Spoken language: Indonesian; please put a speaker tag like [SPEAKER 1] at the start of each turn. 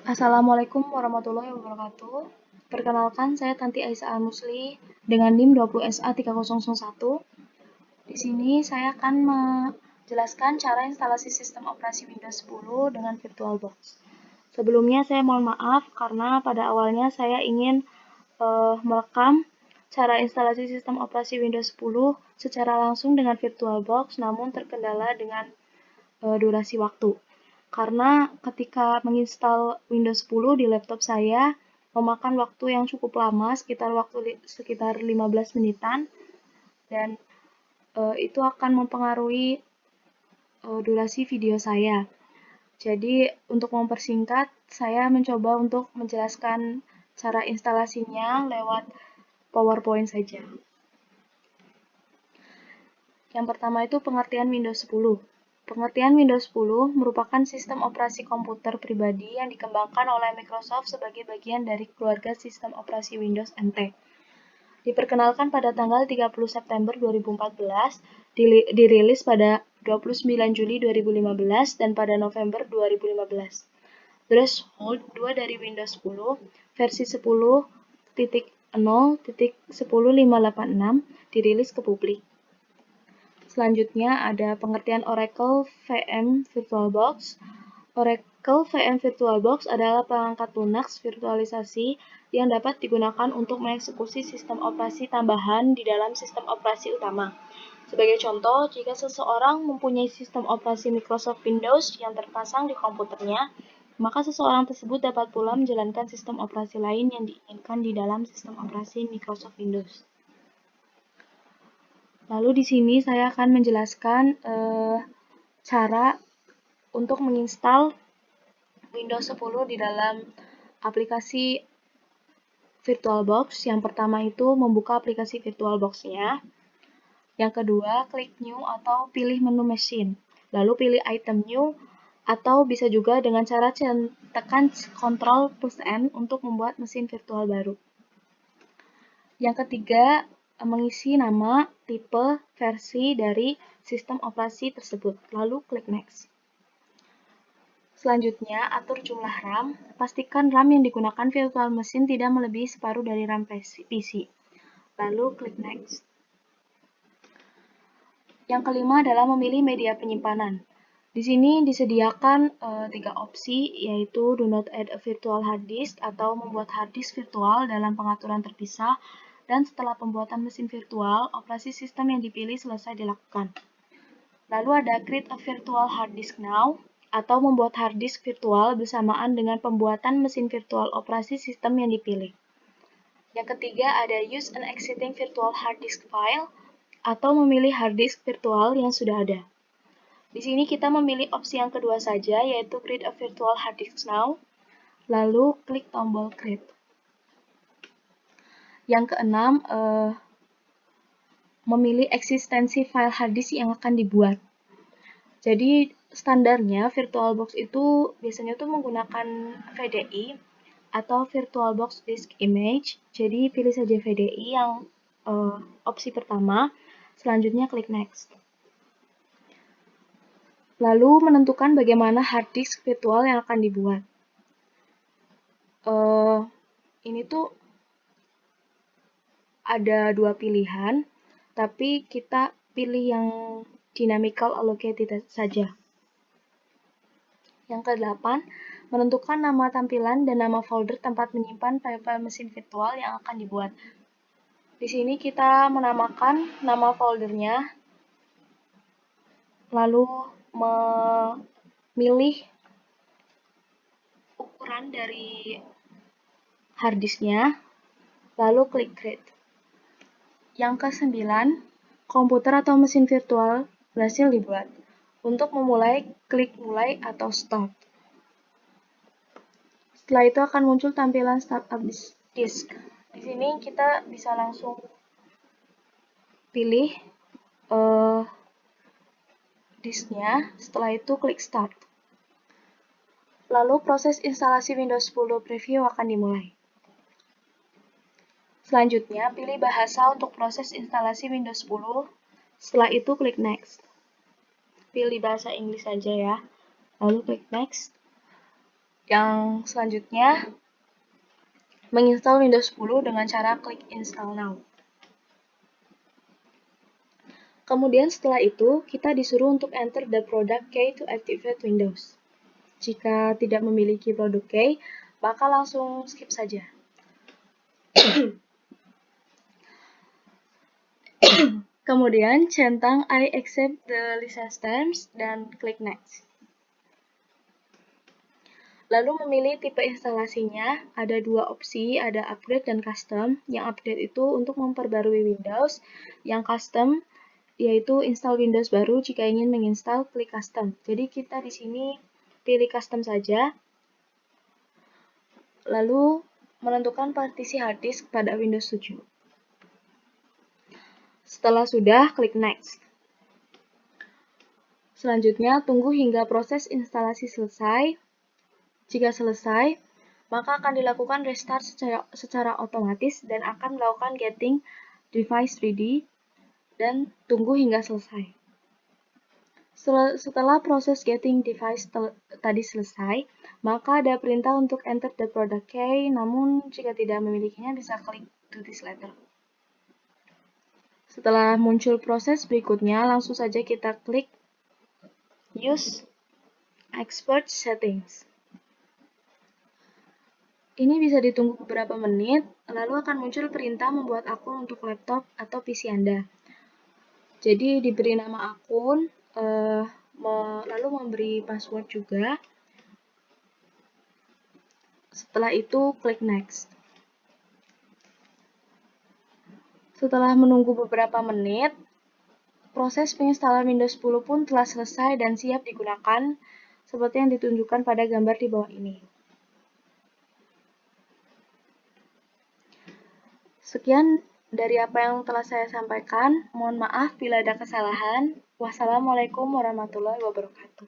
[SPEAKER 1] Assalamualaikum warahmatullahi wabarakatuh. Perkenalkan, saya Tanti Aisyah Al-Musli dengan NIM 20SA3001. Di sini saya akan menjelaskan cara instalasi sistem operasi Windows 10 dengan VirtualBox. Sebelumnya saya mohon maaf karena pada awalnya saya ingin merekam cara instalasi sistem operasi Windows 10 secara langsung dengan VirtualBox, namun terkendala dengan durasi waktu. Karena ketika menginstal Windows 10 di laptop saya memakan waktu yang cukup lama, sekitar 15 menitan, dan itu akan mempengaruhi durasi video saya. Jadi untuk mempersingkat, saya mencoba untuk menjelaskan cara instalasinya lewat PowerPoint saja. Yang pertama itu pengertian Windows 10. Pengertian Windows 10 merupakan sistem operasi komputer pribadi yang dikembangkan oleh Microsoft sebagai bagian dari keluarga sistem operasi Windows NT. Diperkenalkan pada tanggal 30 September 2014, dirilis pada 29 Juli 2015, dan pada November 2015. Threshold 2 dari Windows 10, versi 10.0.10586 dirilis ke publik. Selanjutnya ada pengertian Oracle VM VirtualBox. Oracle VM VirtualBox adalah perangkat Linux virtualisasi yang dapat digunakan untuk mengeksekusi sistem operasi tambahan di dalam sistem operasi utama. Sebagai contoh, jika seseorang mempunyai sistem operasi Microsoft Windows yang terpasang di komputernya, maka seseorang tersebut dapat pula menjalankan sistem operasi lain yang diinginkan di dalam sistem operasi Microsoft Windows. Lalu di sini saya akan menjelaskan cara untuk menginstal Windows 10 di dalam aplikasi VirtualBox. Yang pertama itu membuka aplikasi VirtualBox-nya. Yang kedua, klik New atau pilih menu Machine. Lalu pilih Item New, atau bisa juga dengan cara tekan Ctrl+N untuk membuat mesin virtual baru. Yang ketiga, mengisi nama, tipe, versi dari sistem operasi tersebut. Lalu klik Next. Selanjutnya, atur jumlah RAM. Pastikan RAM yang digunakan virtual machine tidak melebihi separuh dari RAM PC. Lalu klik Next. Yang kelima adalah memilih media penyimpanan. Di sini disediakan 3 opsi, yaitu do not add a virtual hard disk atau membuat hard disk virtual dalam pengaturan terpisah, dan setelah pembuatan mesin virtual, operasi sistem yang dipilih selesai dilakukan. Lalu ada create a virtual hard disk now, atau membuat hard disk virtual bersamaan dengan pembuatan mesin virtual operasi sistem yang dipilih. Yang ketiga ada use an existing virtual hard disk file, atau memilih hard disk virtual yang sudah ada. Di sini kita memilih opsi yang kedua saja, yaitu create a virtual hard disk now, lalu klik tombol create. Yang keenam, memilih eksistensi file hard disk yang akan dibuat. Jadi standarnya VirtualBox itu biasanya tuh menggunakan VDI atau VirtualBox Disk Image. Jadi pilih saja VDI yang opsi pertama, selanjutnya klik Next. Lalu menentukan bagaimana hard disk virtual yang akan dibuat. Ini tuh ada dua pilihan, tapi kita pilih yang dynamical allocated saja. Yang ke-8, menentukan nama tampilan dan nama folder tempat menyimpan file-file mesin virtual yang akan dibuat. Di sini kita menamakan nama foldernya, lalu memilih ukuran dari hard disknya, lalu klik create. Yang ke-9, komputer atau mesin virtual berhasil dibuat. Untuk memulai, klik mulai atau start. Setelah itu akan muncul tampilan startup disk. Di sini kita bisa langsung pilih disknya, setelah itu klik start. Lalu proses instalasi Windows 10 Preview akan dimulai. Selanjutnya, pilih bahasa untuk proses instalasi Windows 10. Setelah itu klik Next. Pilih bahasa Inggris saja ya. Lalu klik Next. Yang selanjutnya, menginstal Windows 10 dengan cara klik Install Now. Kemudian setelah itu, kita disuruh untuk enter the product key to activate Windows. Jika tidak memiliki produk key, maka langsung skip saja. Kemudian centang I accept the license terms dan klik next. Lalu memilih tipe instalasinya, ada dua opsi, ada upgrade dan custom. Yang upgrade itu untuk memperbarui Windows, yang custom yaitu install Windows baru. Jika ingin menginstal, klik custom. Jadi kita di sini pilih custom saja. Lalu menentukan partisi hard disk pada Windows 7. Setelah sudah, klik next. Selanjutnya, tunggu hingga proses instalasi selesai. Jika selesai, maka akan dilakukan restart secara otomatis dan akan melakukan getting device ready dan tunggu hingga selesai. Setelah proses getting device tadi selesai, maka ada perintah untuk enter the product key, namun jika tidak memilikinya bisa klik do this later. Setelah muncul proses berikutnya, langsung saja kita klik use expert settings. Ini bisa ditunggu beberapa menit, lalu akan muncul perintah membuat akun untuk laptop atau PC Anda. Jadi diberi nama akun, lalu memberi password juga. Setelah itu, klik next. Setelah menunggu beberapa menit, proses penginstalan Windows 10 pun telah selesai dan siap digunakan, seperti yang ditunjukkan pada gambar di bawah ini. Sekian dari apa yang telah saya sampaikan. Mohon maaf bila ada kesalahan. Wassalamualaikum warahmatullahi wabarakatuh.